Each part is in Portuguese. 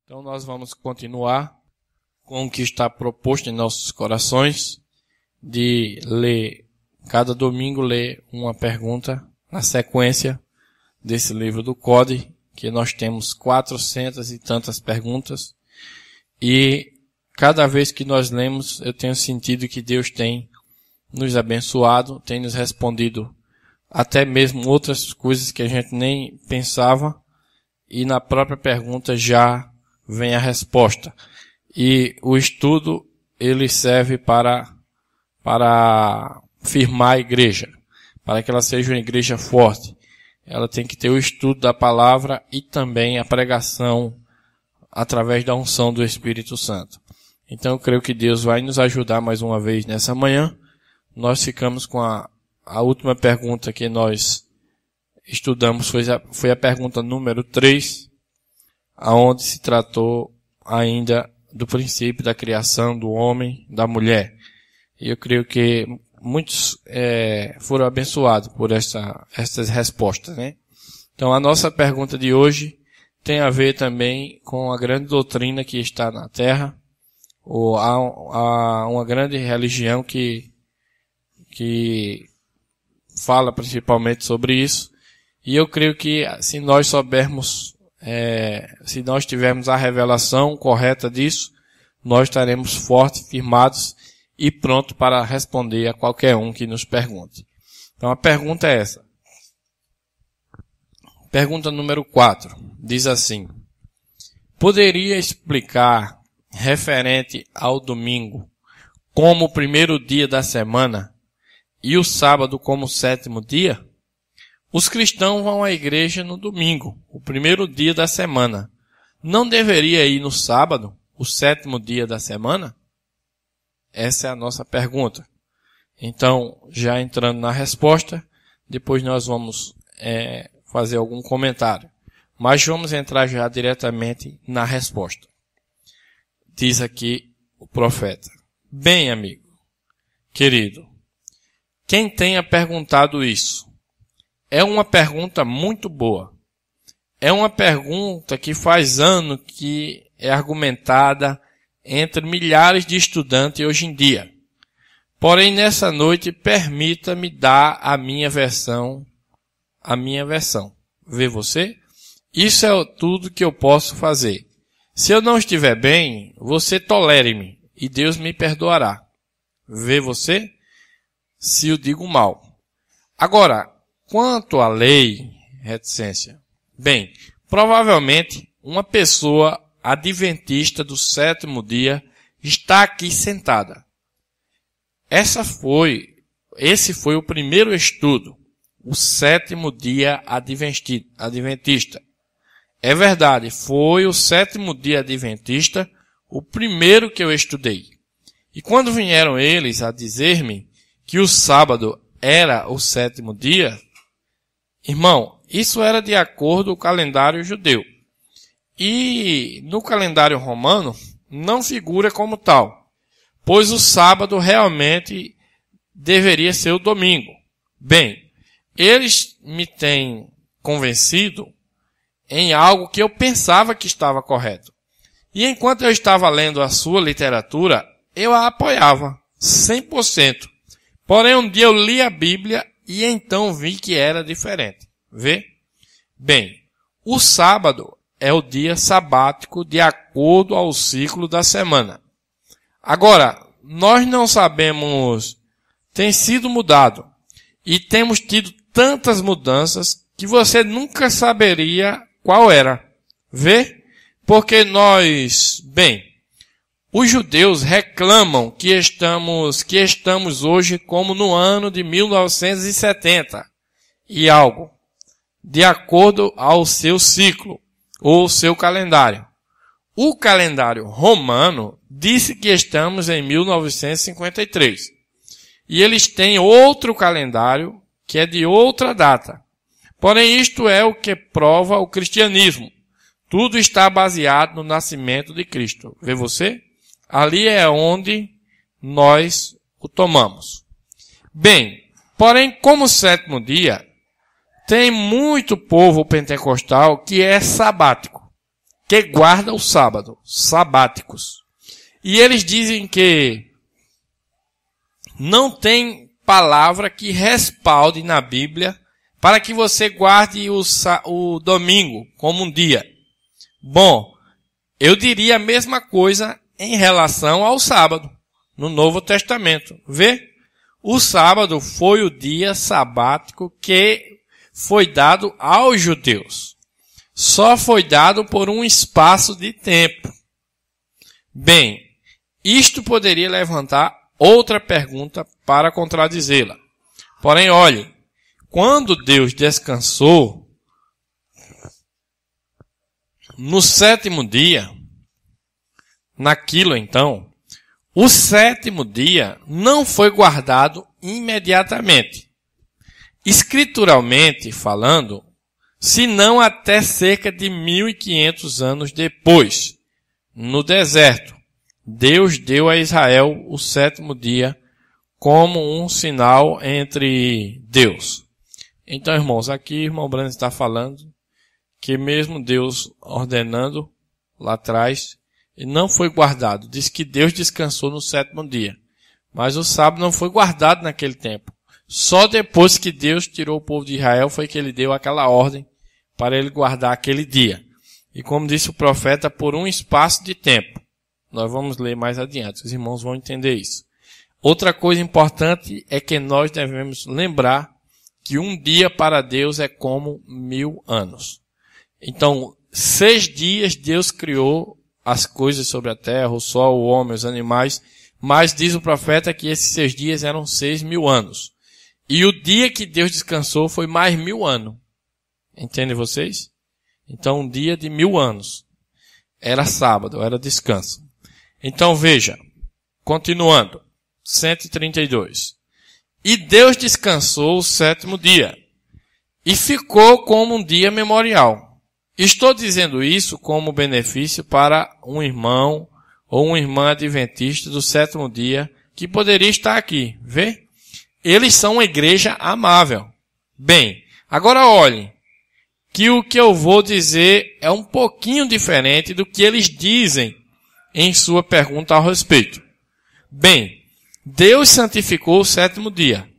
Então nós vamos continuar com o que está proposto em nossos corações, de ler, cada domingo ler uma pergunta na sequência desse livro do CODE, que nós temos 400 e tantas perguntas, e cada vez que nós lemos eu tenho sentido que Deus tem nos abençoado, tem nos respondido até mesmo outras coisas que a gente nem pensava, e na própria pergunta já vem a resposta. E o estudo, ele serve para firmar a igreja, para que ela seja uma igreja forte. Ela tem que ter o estudo da palavra e também a pregação através da unção do Espírito Santo. Então eu creio que Deus vai nos ajudar mais uma vez nessa manhã. Nós ficamos com a última pergunta que nós estudamos, foi a pergunta número 3, aonde se tratou ainda do princípio da criação do homem, da mulher. E eu creio que muitos foram abençoados por essas respostas, né? Então a nossa pergunta de hoje tem a ver também com a grande doutrina que está na Terra, ou há uma grande religião que fala principalmente sobre isso. E eu creio que se nós soubermos, se nós tivermos a revelação correta disso, nós estaremos fortes, firmados e prontos para responder a qualquer um que nos pergunte. Então a pergunta é essa. Pergunta número 4. Diz assim: poderia explicar, referente ao domingo, como o primeiro dia da semana e o sábado como o sétimo dia? Os cristãos vão à igreja no domingo, o primeiro dia da semana. Não deveria ir no sábado, o sétimo dia da semana? Essa é a nossa pergunta. Então, já entrando na resposta, depois nós vamos fazer algum comentário. Mas vamos entrar já diretamente na resposta. Diz aqui o profeta: bem, amigo, querido, quem tenha perguntado isso, é uma pergunta muito boa. É uma pergunta que faz ano que é argumentada entre milhares de estudantes hoje em dia. Porém, nessa noite, permita-me dar a minha versão. Vê você? Isso é tudo que eu posso fazer. Se eu não estiver bem, você tolere-me e Deus me perdoará. Vê você? Se eu digo mal. Agora, quanto à lei, reticência. Bem, provavelmente uma pessoa adventista do sétimo dia está aqui sentada. Esse foi o primeiro estudo, o sétimo dia adventista. É verdade, foi o sétimo dia adventista o primeiro que eu estudei. E quando vieram eles a dizer-me que o sábado era o sétimo dia, irmão, isso era de acordo com o calendário judeu. E no calendário romano não figura como tal, pois o sábado realmente deveria ser o domingo. Bem, eles me têm convencido em algo que eu pensava que estava correto. E enquanto eu estava lendo a sua literatura, eu a apoiava 100%. Porém, um dia eu li a Bíblia e então vi que era diferente. Vê? Bem, o sábado é o dia sabático de acordo ao ciclo da semana. Agora, nós não sabemos, tem sido mudado. E temos tido tantas mudanças que você nunca saberia qual era. Vê? Porque os judeus reclamam que estamos hoje como no ano de 1970 e algo, de acordo ao seu ciclo ou seu calendário. O calendário romano disse que estamos em 1953. E eles têm outro calendário que é de outra data. Porém, isto é o que prova o cristianismo. Tudo está baseado no nascimento de Cristo. Vê você? Ali é onde nós o tomamos. Bem, porém, como sétimo dia, tem muito povo pentecostal que é sabático, que guarda o sábado, sabáticos. E eles dizem que não tem palavra que respalde na Bíblia para que você guarde o domingo como um dia. Bom, eu diria a mesma coisa em relação ao sábado, no Novo Testamento. Vê? O sábado foi o dia sabático que foi dado aos judeus. Só foi dado por um espaço de tempo. Bem, isto poderia levantar outra pergunta para contradizê-la. Porém, olhe, quando Deus descansou no sétimo dia, naquilo então, o sétimo dia não foi guardado imediatamente, escrituralmente falando, senão até cerca de 1500 anos depois, no deserto. Deus deu a Israel o sétimo dia como um sinal entre Deus. Então, irmãos, aqui o irmão Brando está falando que mesmo Deus ordenando lá atrás, não foi guardado. Diz que Deus descansou no sétimo dia. Mas o sábado não foi guardado naquele tempo. Só depois que Deus tirou o povo de Israel foi que ele deu aquela ordem para ele guardar aquele dia. E como disse o profeta, por um espaço de tempo. Nós vamos ler mais adiante, os irmãos vão entender isso. Outra coisa importante é que nós devemos lembrar que um dia para Deus é como 1000 anos. Então, 6 dias Deus criou as coisas sobre a terra, o sol, o homem, os animais, mas diz o profeta que esses 6 dias eram 6.000 anos. E o dia que Deus descansou foi mais 1000 anos. Entendem vocês? Então, um dia de 1000 anos. Era sábado, era descanso. Então, veja, continuando, 132. E Deus descansou o sétimo dia, e ficou como um dia memorial. Estou dizendo isso como benefício para um irmão ou uma irmã adventista do sétimo dia que poderia estar aqui. Vê? Eles são uma igreja amável. Bem, agora olhem que o que eu vou dizer é um pouquinho diferente do que eles dizem em sua pergunta ao respeito. Bem, Deus santificou o sétimo dia.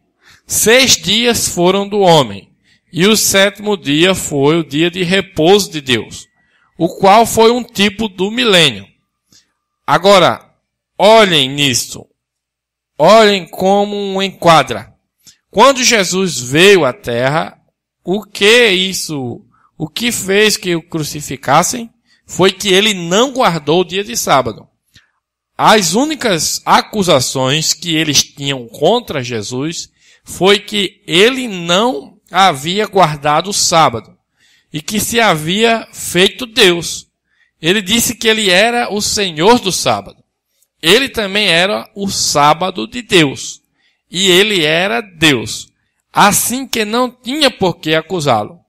6 dias foram do homem. E o sétimo dia foi o dia de repouso de Deus, o qual foi um tipo do milênio. Agora, olhem nisso. Olhem como enquadra. Quando Jesus veio à terra, o que fez que o crucificassem foi que ele não guardou o dia de sábado. As únicas acusações que eles tinham contra Jesus foi que ele não havia guardado o sábado e que se havia feito Deus. Ele disse que ele era o Senhor do sábado. Ele também era o sábado de Deus. E ele era Deus. Assim que não tinha por que acusá-lo.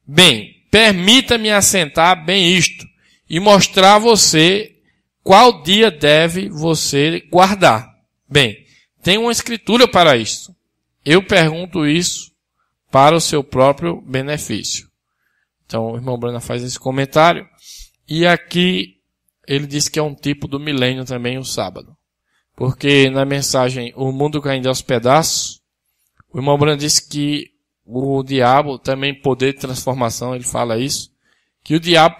Bem, permita-me assentar bem isto e mostrar a você qual dia deve você guardar. Bem, tem uma escritura para isso. Eu pergunto isso para o seu próprio benefício. Então, o irmão Brana faz esse comentário. E aqui, ele diz que é um tipo do milênio também, o sábado. Porque na mensagem, o mundo caindo aos pedaços, o irmão Brana disse que o diabo, também poder de transformação, ele fala isso, que o diabo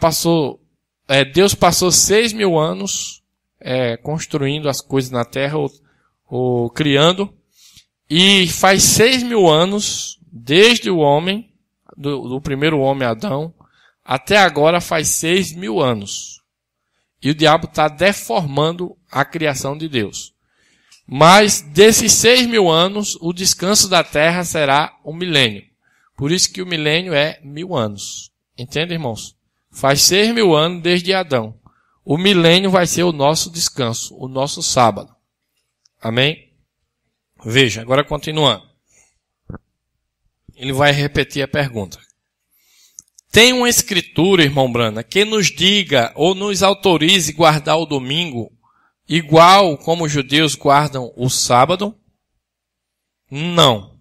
Deus passou 6.000 anos construindo as coisas na terra, ou criando, e faz 6.000 anos, desde o homem, do primeiro homem Adão, até agora faz 6.000 anos. E o diabo está deformando a criação de Deus. Mas desses 6.000 anos, o descanso da terra será um milênio. Por isso que o milênio é 1000 anos. Entende, irmãos? Faz 6.000 anos desde Adão. O milênio vai ser o nosso descanso, o nosso sábado. Amém? Veja, agora continuando. Ele vai repetir a pergunta. Tem uma escritura, irmão Brana, que nos diga ou nos autorize guardar o domingo igual como os judeus guardam o sábado? Não.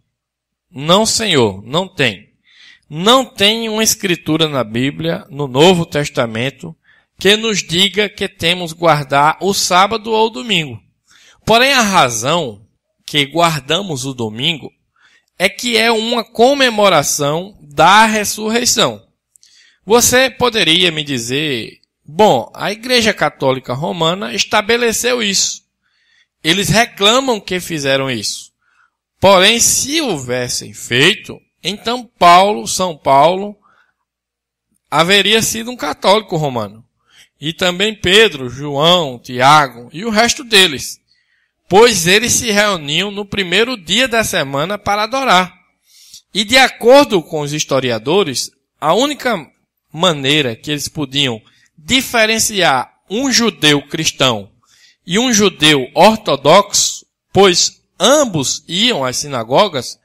Não, Senhor, não tem. Não tem uma escritura na Bíblia, no Novo Testamento, que nos diga que temos guardar o sábado ou o domingo. Porém, a razão que guardamos o domingo é que é uma comemoração da ressurreição. Você poderia me dizer, bom, a Igreja Católica Romana estabeleceu isso. Eles reclamam que fizeram isso. Porém, se houvessem feito, então São Paulo, haveria sido um católico romano. E também Pedro, João, Tiago e o resto deles. Pois eles se reuniam no primeiro dia da semana para adorar. E de acordo com os historiadores, a única maneira que eles podiam diferenciar um judeu cristão e um judeu ortodoxo, pois ambos iam às sinagogas,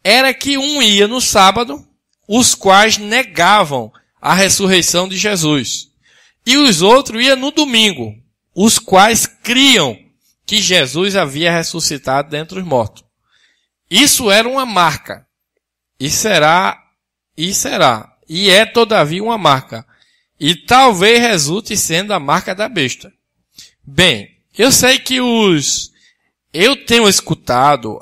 era que um ia no sábado, os quais negavam a ressurreição de Jesus. E os outros iam no domingo, os quais criam que Jesus havia ressuscitado dentre os mortos. Isso era uma marca. E é todavia uma marca. E talvez resulte sendo a marca da besta. Bem, eu sei que eu tenho escutado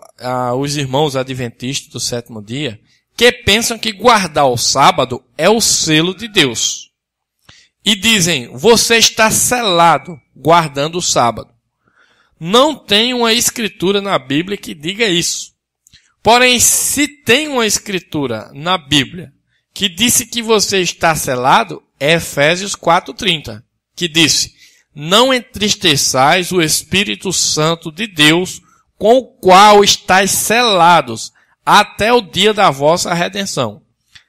os irmãos adventistas do sétimo dia que pensam que guardar o sábado é o selo de Deus. E dizem, você está selado guardando o sábado. Não tem uma escritura na Bíblia que diga isso. Porém, se tem uma escritura na Bíblia que disse que você está selado, é Efésios 4:30, que disse, não entristeçais o Espírito Santo de Deus, com o qual estáis selados até o dia da vossa redenção.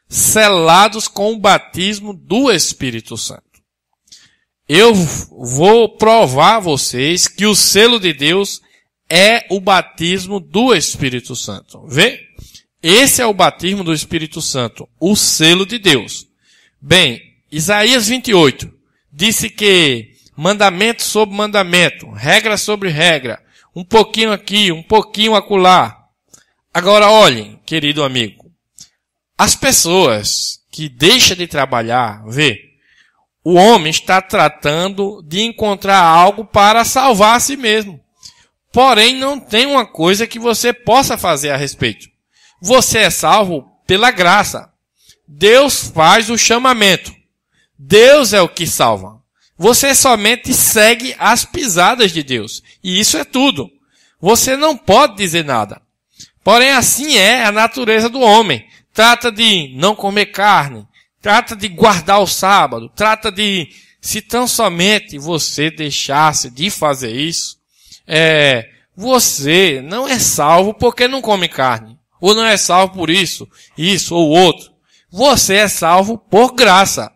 Selados com o batismo do Espírito Santo. Eu vou provar a vocês que o selo de Deus é o batismo do Espírito Santo. Vê? Esse é o batismo do Espírito Santo, o selo de Deus. Bem, Isaías 28 disse que mandamento sobre mandamento, regra sobre regra, um pouquinho aqui, um pouquinho acolá. Agora olhem, querido amigo, as pessoas que deixam de trabalhar, vê, o homem está tratando de encontrar algo para salvar a si mesmo. Porém, não tem uma coisa que você possa fazer a respeito. Você é salvo pela graça. Deus faz o chamamento. Deus é o que salva. Você somente segue as pisadas de Deus. E isso é tudo. Você não pode dizer nada. Porém, assim é a natureza do homem. Trata de não comer carne. Trata de guardar o sábado. Trata de, se tão somente você deixasse de fazer isso, você não é salvo porque não come carne. Ou não é salvo por isso ou outro. Você é salvo por graça.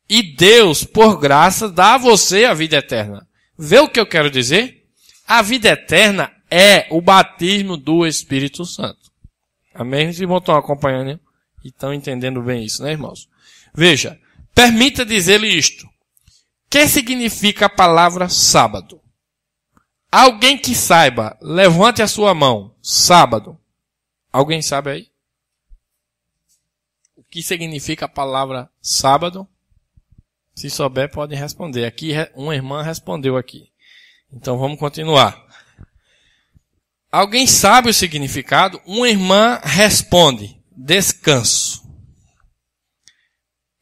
E Deus, por graça, dá a você a vida eterna. Vê o que eu quero dizer? A vida eterna é o batismo do Espírito Santo. Amém? Os irmãos estão acompanhando e estão entendendo bem isso, né, irmãos? Veja, permita dizer-lhe isto. O que significa a palavra sábado? Alguém que saiba, levante a sua mão. Sábado. Alguém sabe aí? O que significa a palavra sábado? Se souber, pode responder. Aqui, uma irmã respondeu aqui. Então, vamos continuar. Alguém sabe o significado? Uma irmã responde. Descanso.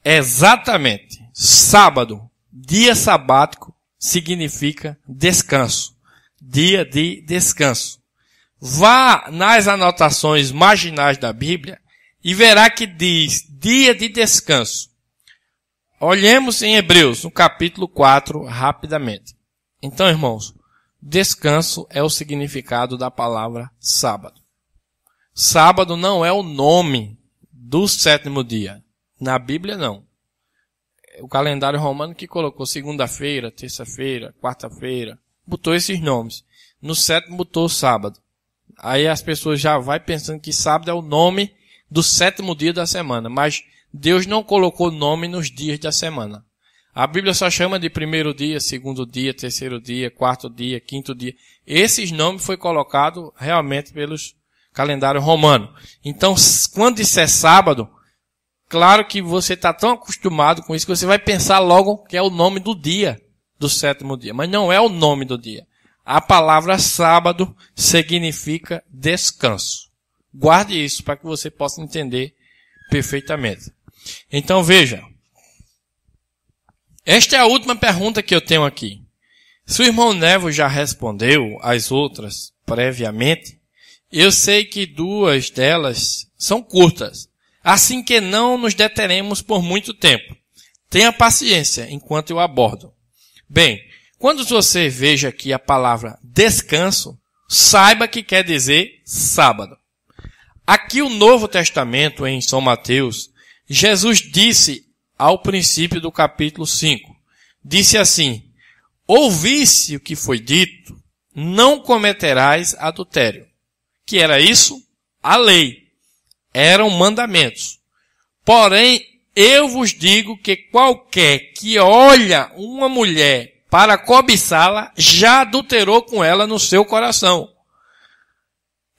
Exatamente. Sábado, dia sabático, significa descanso. Dia de descanso. Vá nas anotações marginais da Bíblia e verá que diz dia de descanso. Olhemos em Hebreus, no capítulo 4, rapidamente. Então, irmãos, descanso é o significado da palavra sábado. Sábado não é o nome do sétimo dia. Na Bíblia, não. O calendário romano que colocou segunda-feira, terça-feira, quarta-feira, botou esses nomes. No sétimo botou sábado. Aí as pessoas já vão pensando que sábado é o nome do sétimo dia da semana. Mas Deus não colocou nome nos dias da semana. A Bíblia só chama de primeiro dia, segundo dia, terceiro dia, quarto dia, quinto dia. Esses nomes foi colocado realmente pelos calendários romanos. Então, quando disser sábado, Claro que você está tão acostumado com isso que você vai pensar logo que é o nome do dia, do sétimo dia. Mas não é o nome do dia. A palavra sábado significa descanso. Guarde isso para que você possa entender perfeitamente. Então veja. Esta é a última pergunta que eu tenho aqui. Se o irmão Nevo já respondeu as outras previamente, eu sei que 2 delas são curtas. Assim que não nos deteremos por muito tempo. Tenha paciência enquanto eu abordo. Bem, quando você veja aqui a palavra descanso, saiba que quer dizer sábado. Aqui o Novo Testamento, em São Mateus, Jesus disse ao princípio do capítulo 5, disse assim, ouvisse o que foi dito, não cometerás adultério. Que era isso? A lei. Eram mandamentos. Porém, eu vos digo que qualquer que olha uma mulher para cobiçá-la, já adulterou com ela no seu coração.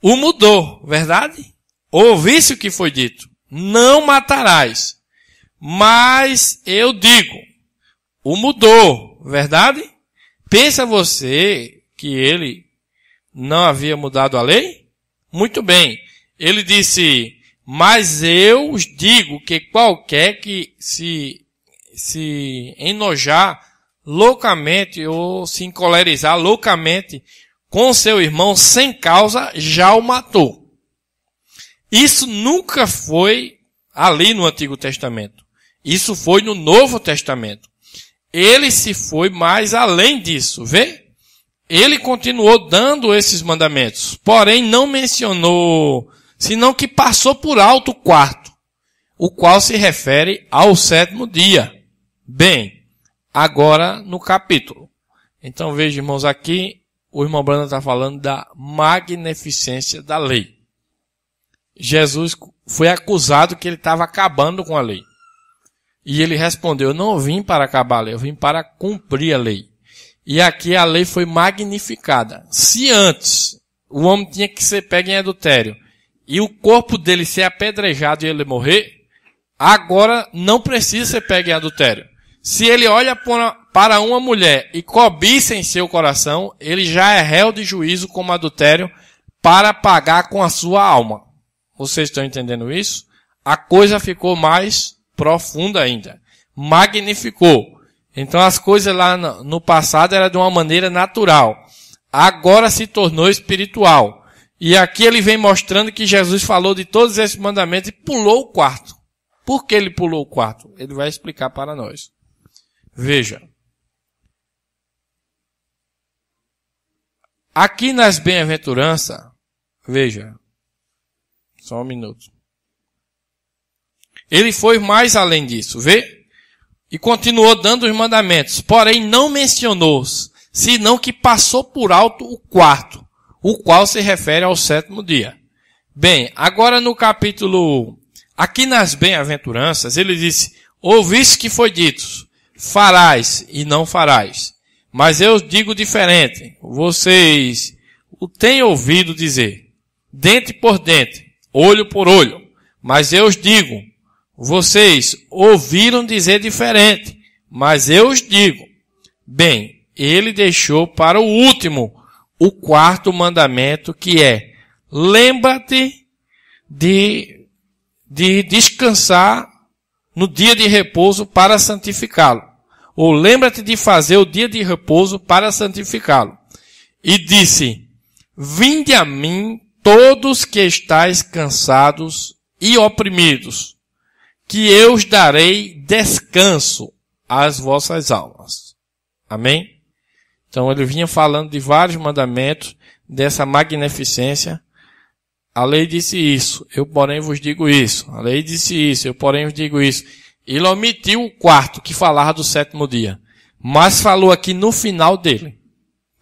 O mudou, verdade? Ouvisse o que foi dito. Não matarás. Mas eu digo, o mudou, verdade? Pensa você que ele não havia mudado a lei? Muito bem. Ele disse, mas eu os digo que qualquer que se enojar loucamente ou se encolerizar loucamente com seu irmão sem causa, já o matou. Isso nunca foi ali no Antigo Testamento. Isso foi no Novo Testamento. Ele se foi mais além disso, vê? Ele continuou dando esses mandamentos, porém não mencionou, senão que passou por alto o quarto, o qual se refere ao sétimo dia. Bem, agora no capítulo. Então veja, irmãos, aqui o irmão Brandon está falando da magnificência da lei. Jesus foi acusado que ele estava acabando com a lei. E ele respondeu, eu não vim para acabar a lei, eu vim para cumprir a lei. E aqui a lei foi magnificada. Se antes o homem tinha que ser pego em adultério e o corpo dele ser apedrejado e ele morrer, agora não precisa ser pego em adultério. Se ele olha para uma mulher e cobiça em seu coração, ele já é réu de juízo como adultério para pagar com a sua alma. Vocês estão entendendo isso? A coisa ficou mais profunda ainda. Magnificou. Então as coisas lá no passado eram de uma maneira natural. Agora se tornou espiritual. E aqui ele vem mostrando que Jesus falou de todos esses mandamentos e pulou o quarto. Por que ele pulou o quarto? Ele vai explicar para nós. Veja. Aqui nas bem-aventuranças, veja. Só um minuto. Ele foi mais além disso, vê? E continuou dando os mandamentos, porém não mencionou, senão que passou por alto o quarto, o qual se refere ao sétimo dia. Bem, agora no capítulo, aqui nas bem-aventuranças, ele disse, ouviste que foi dito, farás e não farás. Mas eu digo diferente, vocês o têm ouvido dizer, dente por dente, olho por olho. Mas eu os digo, vocês ouviram dizer diferente, mas eu os digo. Bem, ele deixou para o último, o quarto mandamento, que é, lembra-te de descansar no dia de repouso para santificá-lo. Ou lembra-te de fazer o dia de repouso para santificá-lo. E disse, vinde a mim todos que estáis cansados e oprimidos, que eu os darei descanso às vossas almas. Amém? Então ele vinha falando de vários mandamentos, dessa magnificência. A lei disse isso, eu porém vos digo isso. A lei disse isso, eu porém vos digo isso. Ele omitiu o quarto, que falava do sétimo dia. Mas falou aqui no final dele.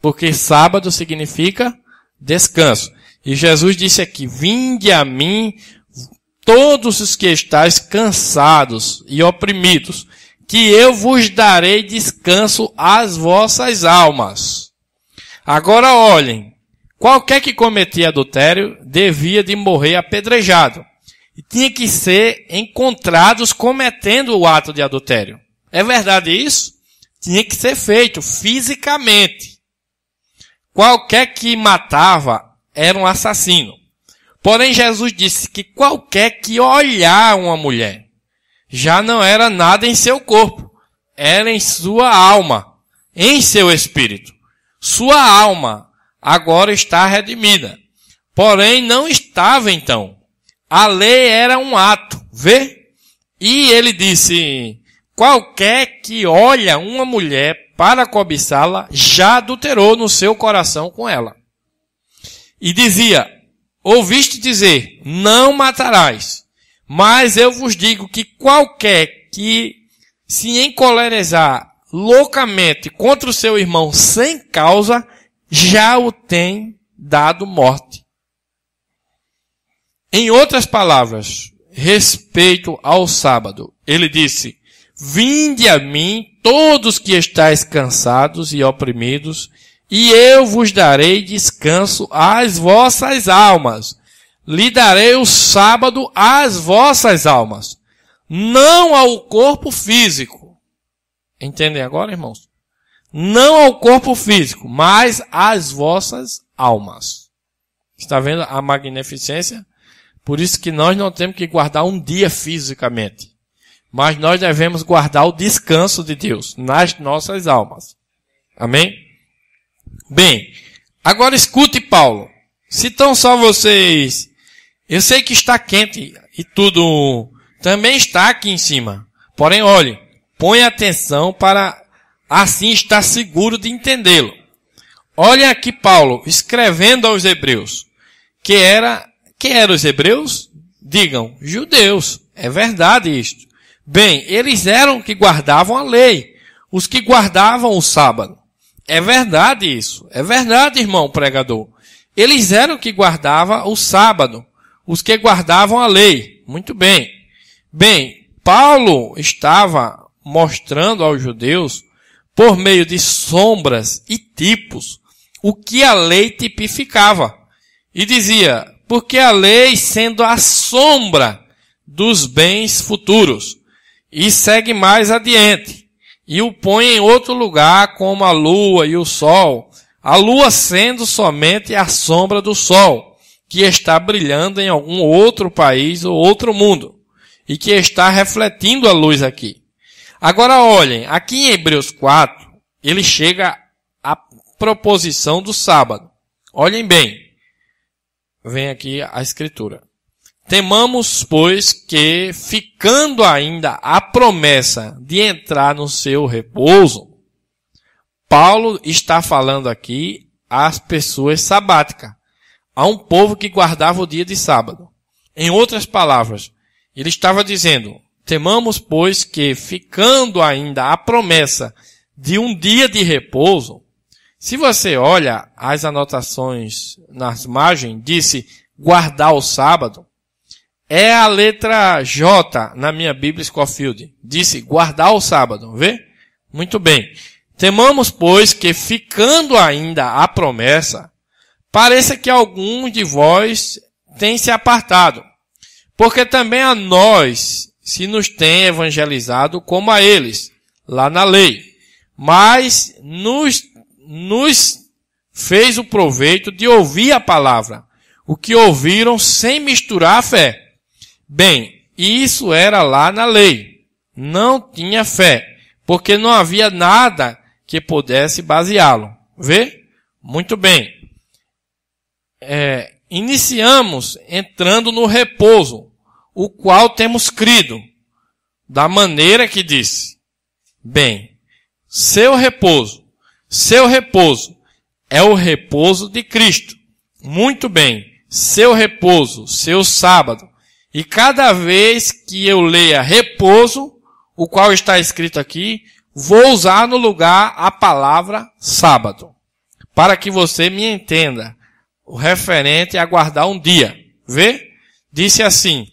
Porque sábado significa descanso. E Jesus disse aqui, vinde a mim todos os que estáis cansados e oprimidos, que eu vos darei descanso às vossas almas. Agora olhem, qualquer que cometia adultério devia de morrer apedrejado. e tinha que ser encontrados cometendo o ato de adultério. É verdade isso? Tinha que ser feito fisicamente. Qualquer que matava era um assassino. Porém, Jesus disse que qualquer que olhar uma mulher já não era nada em seu corpo, era em sua alma, em seu espírito. Sua alma agora está redimida. Porém, não estava então. A lei era um ato, vê? E ele disse, qualquer que olha uma mulher para cobiçá-la, já adulterou no seu coração com ela. E dizia, ouviste dizer, não matarás. Mas eu vos digo que qualquer que se encolerizar loucamente contra o seu irmão sem causa, já o tem dado morte. Em outras palavras, respeito ao sábado, ele disse, vinde a mim todos que estáis cansados e oprimidos, e eu vos darei descanso às vossas almas. Lhe darei o sábado às vossas almas, não ao corpo físico. Entendem agora, irmãos? Não ao corpo físico, mas às vossas almas. Está vendo a magnificência? Por isso que nós não temos que guardar um dia fisicamente, mas nós devemos guardar o descanso de Deus nas nossas almas. Amém? Bem, agora escute Paulo. Se tão só vocês... Eu sei que está quente e tudo também está aqui em cima. Porém, olhe, põe atenção para assim estar seguro de entendê-lo. Olhem aqui Paulo escrevendo aos hebreus. Que eram os hebreus? Digam, judeus. É verdade isto. Bem, eles eram que guardavam a lei. Os que guardavam o sábado. É verdade isso. É verdade, irmão pregador. Eles eram que guardavam o sábado. Os que guardavam a lei. Muito bem. Bem, Paulo estava mostrando aos judeus, por meio de sombras e tipos, o que a lei tipificava. E dizia, porque a lei sendo a sombra dos bens futuros. E segue mais adiante. E o põe em outro lugar, como a lua e o sol. A lua sendo somente a sombra do sol, que está brilhando em algum outro país ou outro mundo, e que está refletindo a luz aqui. Agora olhem, aqui em Hebreus 4, ele chega à proposição do sábado. Olhem bem, vem aqui a escritura. Temamos, pois, que, ficando ainda a promessa de entrar no seu repouso, Paulo está falando aqui às pessoas sabáticas, a um povo que guardava o dia de sábado. Em outras palavras, ele estava dizendo, temamos, pois, que, ficando ainda a promessa de um dia de repouso, se você olha as anotações nas margens, disse guardar o sábado, é a letra J na minha Bíblia Scofield. Disse guardar o sábado, vê? Muito bem. Temamos, pois, que, ficando ainda a promessa, pareça que alguns de vós têm se apartado, porque também a nós se nos tem evangelizado como a eles, lá na lei, mas nos fez o proveito de ouvir a palavra, o que ouviram sem misturar a fé. Bem, isso era lá na lei, não tinha fé, porque não havia nada que pudesse baseá-lo. Vê? Muito bem. Iniciamos entrando no repouso, o qual temos crido, da maneira que disse. Bem, seu repouso é o repouso de Cristo. Muito bem, seu repouso, seu sábado. E cada vez que eu leia repouso, o qual está escrito aqui, vou usar no lugar a palavra sábado, para que você me entenda. O referente a guardar um dia. Vê? Disse assim,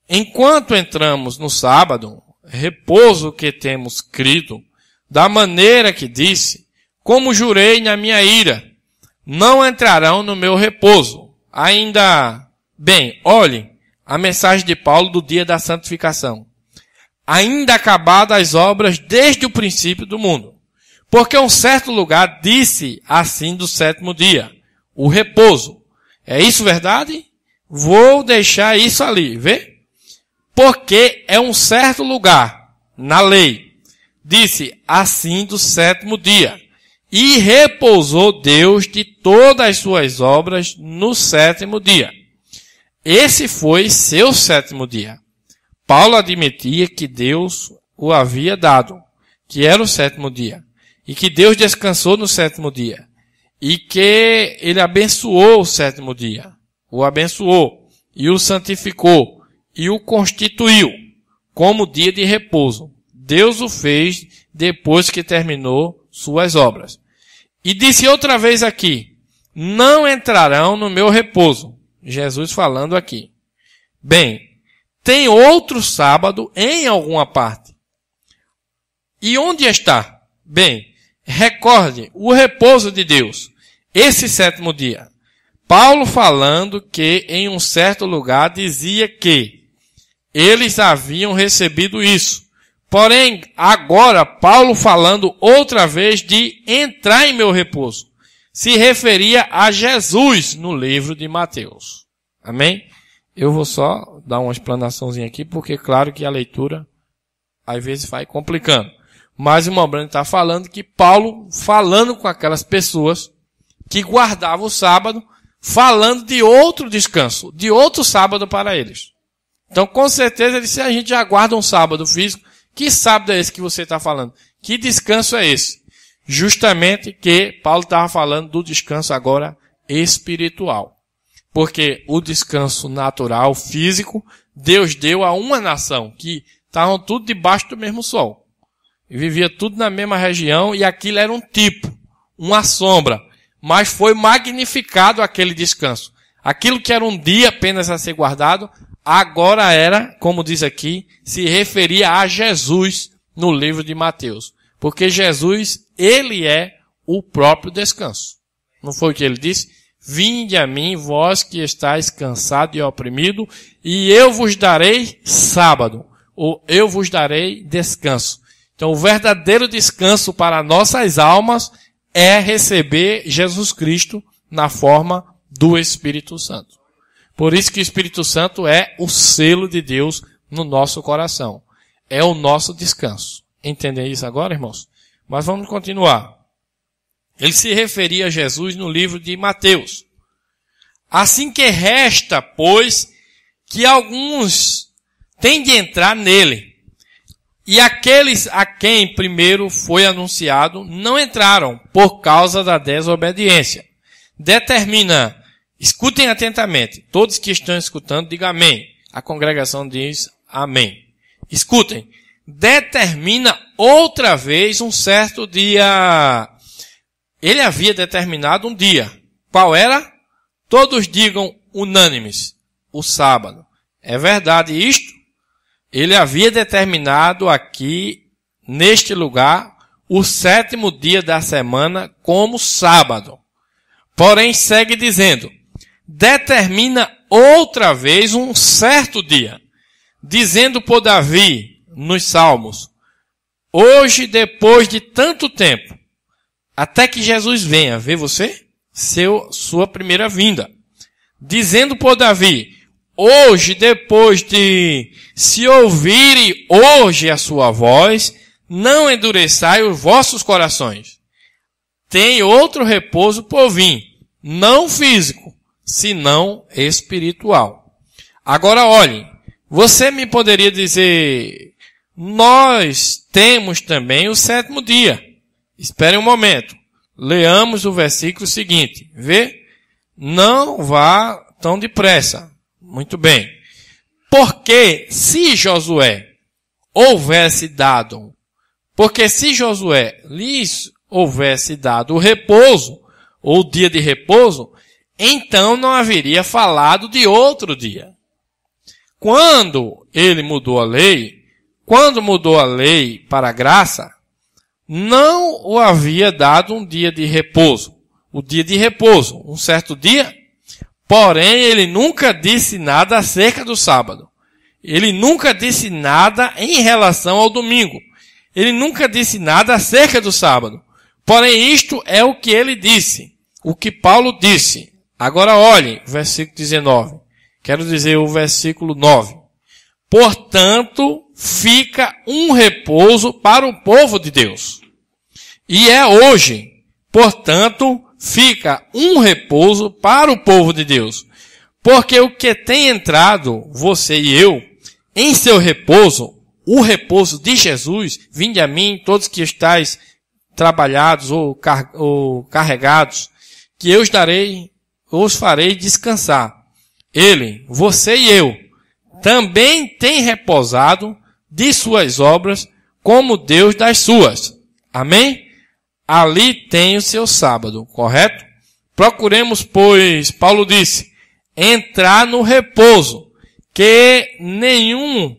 enquanto entramos no sábado, repouso que temos crido, da maneira que disse, como jurei na minha ira, não entrarão no meu repouso. Ainda, bem, olhem, A mensagem de Paulo do dia da santificação. Ainda acabadas as obras desde o princípio do mundo. Porque um certo lugar disse assim do sétimo dia, o repouso. É isso verdade? Vou deixar isso ali, vê? Porque é um certo lugar, na lei, disse assim do sétimo dia. E repousou Deus de todas as suas obras no sétimo dia. Esse foi seu sétimo dia. Paulo admitia que Deus o havia dado, que era o sétimo dia, e que Deus descansou no sétimo dia, e que ele abençoou o sétimo dia, o abençoou, e o santificou, e o constituiu como dia de repouso. Deus o fez depois que terminou suas obras. E disse outra vez aqui, não entrarão no meu repouso. Jesus falando aqui. Bem, tem outro sábado em alguma parte. E onde está? Bem, recorde o repouso de Deus, esse sétimo dia. Paulo falando que em um certo lugar dizia que eles haviam recebido isso. Porém, agora Paulo falando outra vez de entrar em meu repouso. Se referia a Jesus no livro de Mateus. Amém? Eu vou só dar uma explanaçãozinha aqui, porque claro que a leitura às vezes vai complicando. Mas o irmão Brando está falando que Paulo, falando com aquelas pessoas que guardavam o sábado, falando de outro descanso, de outro sábado para eles. Então, com certeza, ele disse, a gente já guarda um sábado físico. Que sábado é esse que você está falando? Que descanso é esse? Justamente que Paulo estava falando do descanso agora espiritual. Porque o descanso natural, físico, Deus deu a uma nação que estavam tudo debaixo do mesmo sol. E vivia tudo na mesma região e aquilo era um tipo, uma sombra. Mas foi magnificado aquele descanso. Aquilo que era um dia apenas a ser guardado, agora era, como diz aqui, se referia a Jesus no livro de Mateus. Porque Jesus, ele é o próprio descanso. Não foi o que ele disse? Vinde a mim, vós que estáis cansado e oprimido, e eu vos darei sábado, ou eu vos darei descanso. Então, o verdadeiro descanso para nossas almas é receber Jesus Cristo na forma do Espírito Santo. Por isso que o Espírito Santo é o selo de Deus no nosso coração. É o nosso descanso. Entendem isso agora, irmãos? Mas vamos continuar. Ele se referia a Jesus no livro de Mateus. Assim que resta, pois, que alguns têm de entrar nele. E aqueles a quem primeiro foi anunciado não entraram por causa da desobediência. Determina, escutem atentamente. Todos que estão escutando, digam amém. A congregação diz amém. Escutem. Determina outra vez um certo dia. Ele havia determinado um dia. Qual era? Todos digam unânimes. O sábado. É verdade isto? Ele havia determinado aqui, neste lugar, o sétimo dia da semana como sábado. Porém, segue dizendo, determina outra vez um certo dia, dizendo por Davi, nos Salmos, hoje, depois de tanto tempo, até que Jesus venha, vê você? Sua primeira vinda. Dizendo por Davi, hoje, depois de se ouvirem hoje a sua voz, não endureçai os vossos corações. Tem outro repouso por vir, não físico, senão espiritual. Agora olhem, você me poderia dizer, nós temos também o sétimo dia. Espere um momento. Leamos o versículo seguinte. Vê? Não vá tão depressa. Muito bem. Porque se Josué lhes houvesse dado o repouso, ou o dia de repouso, então não haveria falado de outro dia. Quando ele mudou a lei, para a graça, não o havia dado um dia de repouso. O dia de repouso, um certo dia. Porém, ele nunca disse nada acerca do sábado. Ele nunca disse nada em relação ao domingo. Ele nunca disse nada acerca do sábado. Porém, isto é o que ele disse. O que Paulo disse. Agora olhe, versículo 19. Quero dizer o versículo 9. Portanto, fica um repouso para o povo de Deus. E é hoje. Portanto, fica um repouso para o povo de Deus. Porque o que tem entrado, você e eu, em seu repouso, o repouso de Jesus, vinde a mim, todos que estáis trabalhados ou carregados, que eu os farei descansar. Ele, você e eu, também tem repousado de suas obras, como Deus das suas. Amém? Ali tem o seu sábado, correto? Procuremos, pois, Paulo disse, entrar no repouso, que nenhum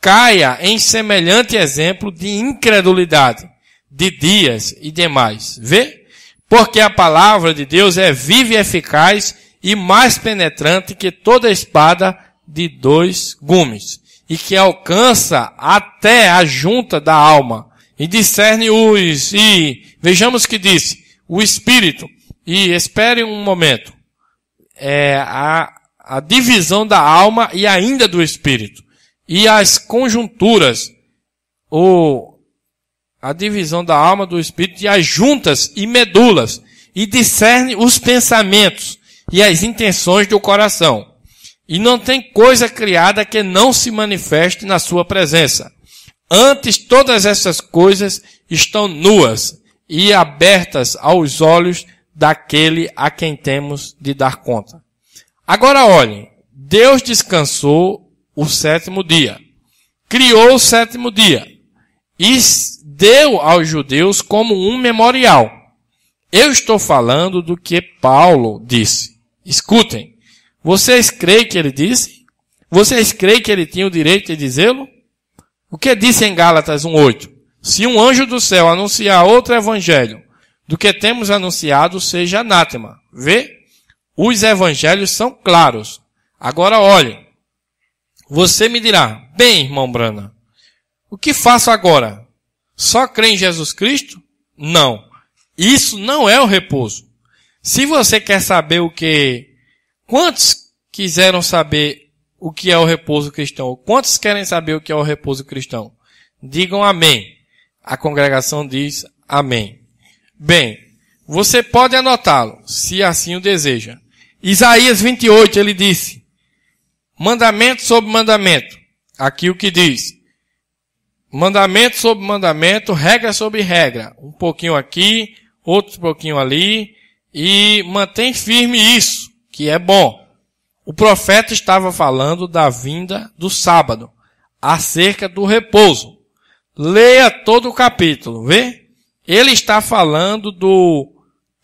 caia em semelhante exemplo de incredulidade, de dias e demais. Vê? Porque a palavra de Deus é viva e eficaz e mais penetrante que toda espada de 2 gumes, e que alcança até a junta da alma, e discerne vejamos que disse, o espírito, e espere um momento, a divisão da alma e ainda do espírito, e as conjunturas, a divisão da alma do espírito e as juntas e medulas, e discerne os pensamentos e as intenções do coração. E não tem coisa criada que não se manifeste na sua presença. Antes, todas essas coisas estão nuas e abertas aos olhos daquele a quem temos de dar conta. Agora olhem, Deus descansou o 7º dia, criou o 7º dia e deu aos judeus como um memorial. Eu estou falando do que Paulo disse. Escutem. Vocês creem que ele disse? Vocês creem que ele tinha o direito de dizê-lo? O que disse em Gálatas 1:8? Se um anjo do céu anunciar outro evangelho do que temos anunciado, seja anátema. Vê? Os evangelhos são claros. Agora olhem. Você me dirá, bem, irmão Brana, o que faço agora? Só crer em Jesus Cristo? Não. Isso não é o repouso. Se você quer saber quantos quiseram saber o que é o repouso cristão? Quantos querem saber o que é o repouso cristão? Digam amém. A congregação diz amém. Bem, você pode anotá-lo, se assim o deseja. Isaías 28, ele disse, mandamento sobre mandamento. Aqui o que diz? Mandamento sobre mandamento, regra sobre regra. Um pouquinho aqui, outro pouquinho ali. E mantém firme isso, que é bom. O profeta estava falando da vinda do sábado, acerca do repouso. Leia todo o capítulo, vê? Ele está falando do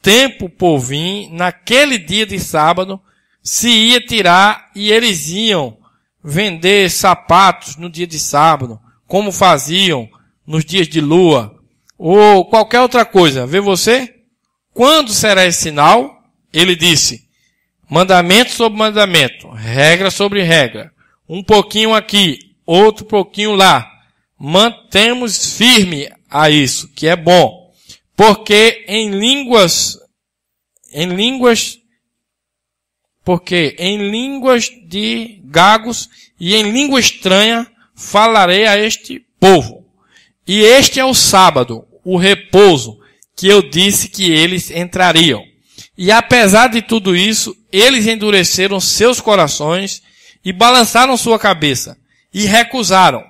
tempo por vir, naquele dia de sábado, se ia tirar e eles iam vender sapatos no dia de sábado, como faziam nos dias de lua, ou qualquer outra coisa. Vê você? Quando será esse sinal? Ele disse, mandamento sobre mandamento, regra sobre regra. Um pouquinho aqui, outro pouquinho lá. Mantemos firme a isso, que é bom. Porque em línguas de gagos e em língua estranha falarei a este povo. E este é o sábado, o repouso, que eu disse que eles entrariam. E apesar de tudo isso, eles endureceram seus corações e balançaram sua cabeça e recusaram.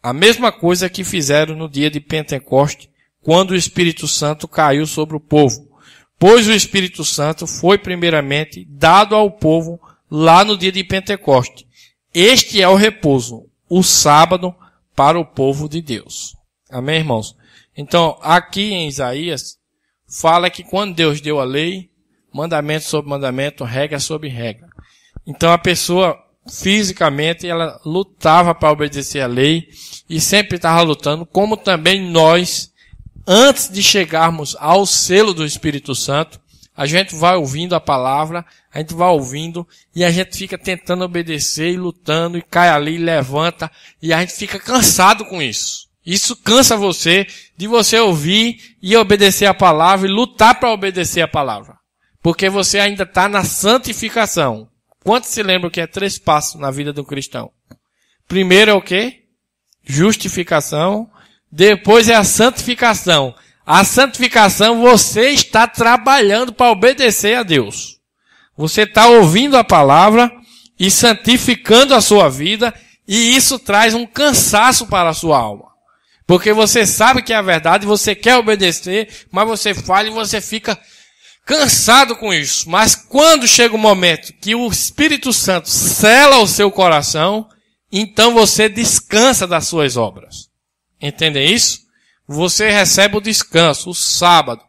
A mesma coisa que fizeram no dia de Pentecoste, quando o Espírito Santo caiu sobre o povo. Pois o Espírito Santo foi primeiramente dado ao povo lá no dia de Pentecoste. Este é o repouso, o sábado para o povo de Deus. Amém, irmãos? Então, aqui em Isaías, fala que quando Deus deu a lei, mandamento sobre mandamento, regra sobre regra. Então a pessoa, fisicamente, ela lutava para obedecer a lei e sempre estava lutando, como também nós, antes de chegarmos ao selo do Espírito Santo, A gente vai ouvindo a palavra, a gente vai ouvindo, e a gente fica tentando obedecer e lutando, e cai ali, levanta, e a gente fica cansado com isso. Isso cansa você, de você ouvir e obedecer a palavra, e lutar para obedecer a palavra. Porque você ainda está na santificação. Quantos se lembram que é 3 passos na vida do cristão? Primeiro é o quê? Justificação. Depois é a santificação. A santificação, você está trabalhando para obedecer a Deus. Você está ouvindo a palavra e santificando a sua vida, e isso traz um cansaço para a sua alma. Porque você sabe que é a verdade, você quer obedecer, mas você falha e você fica cansado com isso. Mas quando chega o momento que o Espírito Santo sela o seu coração, então você descansa das suas obras. Entendem isso? Você recebe o descanso, o sábado,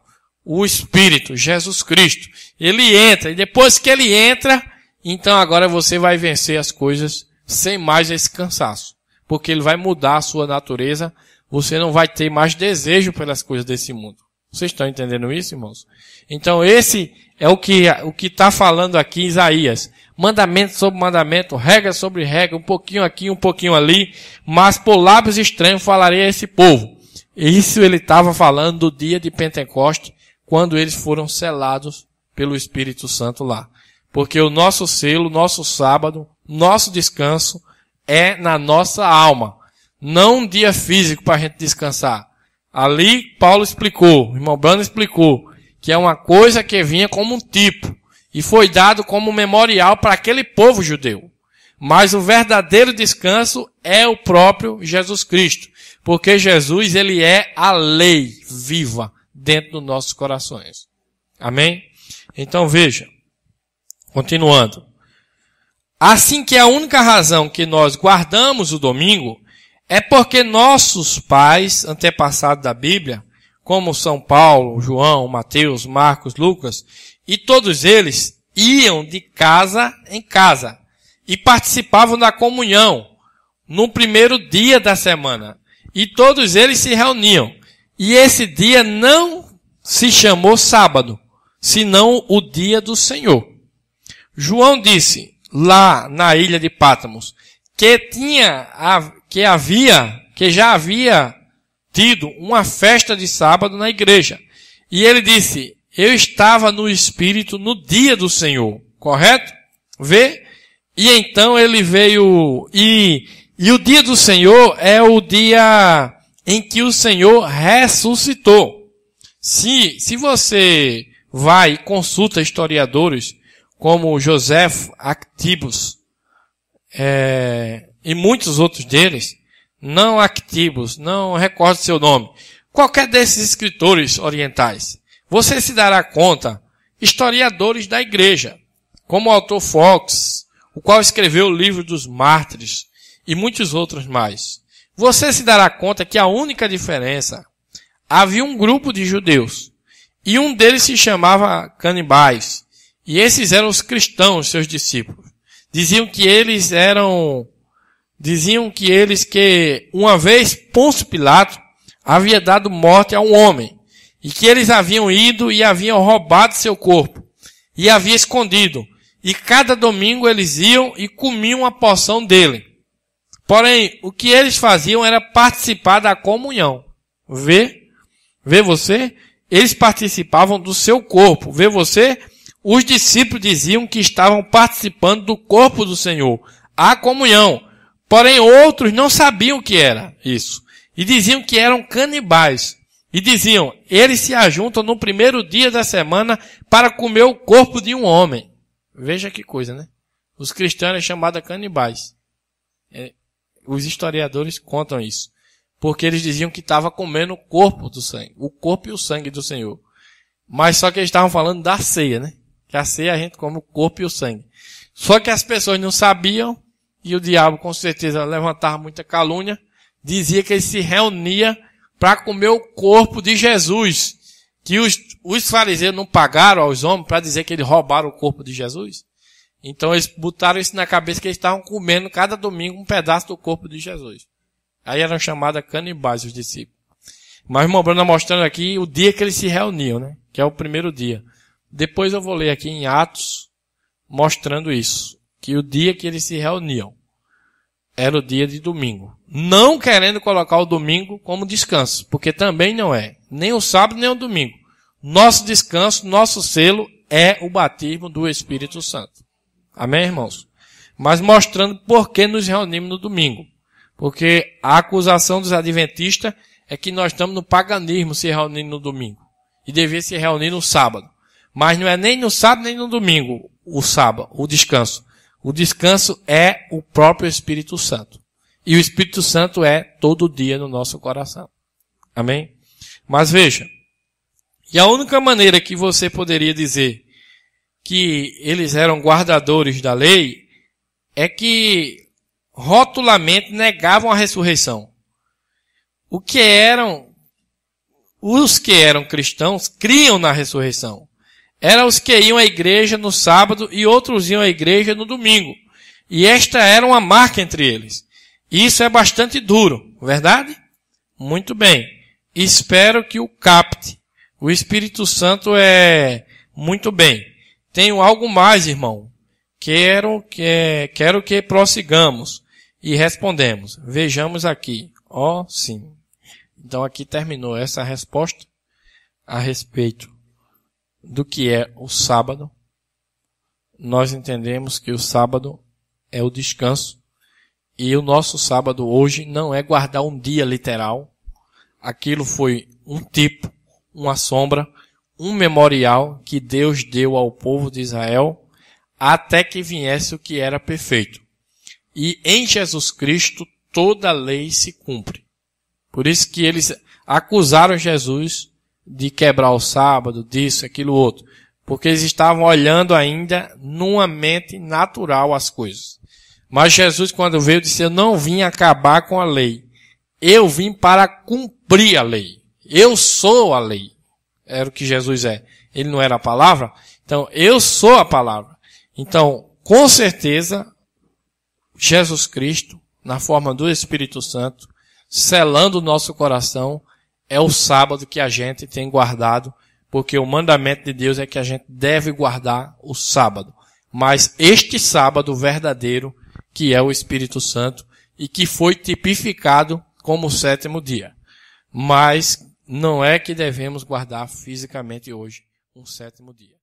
o Espírito, Jesus Cristo. Ele entra, e depois que ele entra, então agora você vai vencer as coisas sem mais esse cansaço. Porque ele vai mudar a sua natureza, você não vai ter mais desejo pelas coisas desse mundo. Vocês estão entendendo isso, irmãos? Então esse é o que está falando aqui em Isaías. Mandamento sobre mandamento, regra sobre regra, um pouquinho aqui, um pouquinho ali, mas por lábios estranhos falarei a esse povo. Isso ele estava falando do dia de Pentecoste, quando eles foram selados pelo Espírito Santo lá. Porque o nosso selo, nosso sábado, nosso descanso é na nossa alma. Não um dia físico para a gente descansar. Ali Paulo explicou, o irmão Bruno explicou, que é uma coisa que vinha como um tipo. E foi dado como memorial para aquele povo judeu. Mas o verdadeiro descanso é o próprio Jesus Cristo. Porque Jesus, ele é a lei viva dentro dos nossos corações. Amém? Então veja, continuando. Assim que a única razão que nós guardamos o domingo é porque nossos pais, antepassados da Bíblia, como São Paulo, João, Mateus, Marcos, Lucas, e todos eles iam de casa em casa e participavam da comunhão no primeiro dia da semana. E todos eles se reuniam. E esse dia não se chamou sábado, senão o dia do Senhor. João disse, lá na ilha de Pátmos, que já havia tido uma festa de sábado na igreja. E ele disse, eu estava no Espírito no dia do Senhor. Correto? Vê? E então ele veio, e o dia do Senhor é o dia em que o Senhor ressuscitou. Se você vai e consulta historiadores como Joseph Actibus, e muitos outros deles, não Actibus, não recordo seu nome, qualquer desses escritores orientais, você se dará conta, historiadores da igreja, como o autor Fox, o qual escreveu o livro dos mártires, e muitos outros mais. Você se dará conta que a única diferença, havia um grupo de judeus, e um deles se chamava canibais, e esses eram os cristãos, seus discípulos. Diziam que uma vez Pôncio Pilato havia dado morte a um homem, e que eles haviam ido e haviam roubado seu corpo, e havia escondido, e cada domingo eles iam e comiam uma porção dele. Porém, o que eles faziam era participar da comunhão. Vê você? Eles participavam do seu corpo. Vê você? Os discípulos diziam que estavam participando do corpo do Senhor, a comunhão. Porém, outros não sabiam o que era isso. E diziam que eram canibais. E diziam, eles se ajuntam no primeiro dia da semana para comer o corpo de um homem. Veja que coisa, né? Os cristãos eram chamados de canibais. Os historiadores contam isso. Porque eles diziam que estava comendo o corpo do sangue. O corpo e o sangue do Senhor. Mas só que eles estavam falando da ceia, né? Que a ceia a gente come o corpo e o sangue. Só que as pessoas não sabiam. E o diabo com certeza levantava muita calúnia. Dizia que ele se reunia para comer o corpo de Jesus. Que os fariseus não pagaram aos homens para dizer que eles roubaram o corpo de Jesus. Então eles botaram isso na cabeça que eles estavam comendo cada domingo um pedaço do corpo de Jesus. Aí eram chamados canibais os discípulos. Mas o irmão Bruno mostrando aqui o dia que eles se reuniam, né? Que é o primeiro dia. Depois eu vou ler aqui em Atos, mostrando isso. Que o dia que eles se reuniam era o dia de domingo. Não querendo colocar o domingo como descanso, porque também não é. Nem o sábado, nem o domingo. Nosso descanso, nosso selo é o batismo do Espírito Santo. Amém, irmãos? Mas mostrando por que nos reunimos no domingo. Porque a acusação dos adventistas é que nós estamos no paganismo se reunindo no domingo. E devia se reunir no sábado. Mas não é nem no sábado nem no domingo o sábado, o descanso. O descanso é o próprio Espírito Santo. E o Espírito Santo é todo dia no nosso coração. Amém? Mas veja, e a única maneira que você poderia dizer que eles eram guardadores da lei é que rotulamente negavam a ressurreição. Os que eram cristãos criam na ressurreição. Eram os que iam à igreja no sábado e outros iam à igreja no domingo. E esta era uma marca entre eles. Isso é bastante duro, verdade? Muito bem. Espero que o capte. O Espírito Santo é muito bem. Tenho algo mais, irmão. Quero que prossigamos. E respondemos. Vejamos aqui. Sim. Então aqui terminou essa resposta a respeito do que é o sábado. Nós entendemos que o sábado é o descanso. E o nosso sábado hoje não é guardar um dia literal. Aquilo foi um tipo, uma sombra, um memorial que Deus deu ao povo de Israel até que viesse o que era perfeito. E em Jesus Cristo toda a lei se cumpre. Por isso que eles acusaram Jesus de quebrar o sábado, disso, aquilo, outro. Porque eles estavam olhando ainda numa mente natural as coisas. Mas Jesus, quando veio, disse, eu não vim acabar com a lei. Eu vim para cumprir a lei. Eu sou a lei. Era o que Jesus é. Ele não era a palavra? Então, eu sou a palavra. Então, com certeza, Jesus Cristo, na forma do Espírito Santo, selando o nosso coração, é o sábado que a gente tem guardado, porque o mandamento de Deus é que a gente deve guardar o sábado. Mas este sábado verdadeiro, que é o Espírito Santo, e que foi tipificado como o 7º dia. Mas não é que devemos guardar fisicamente hoje um 7º dia.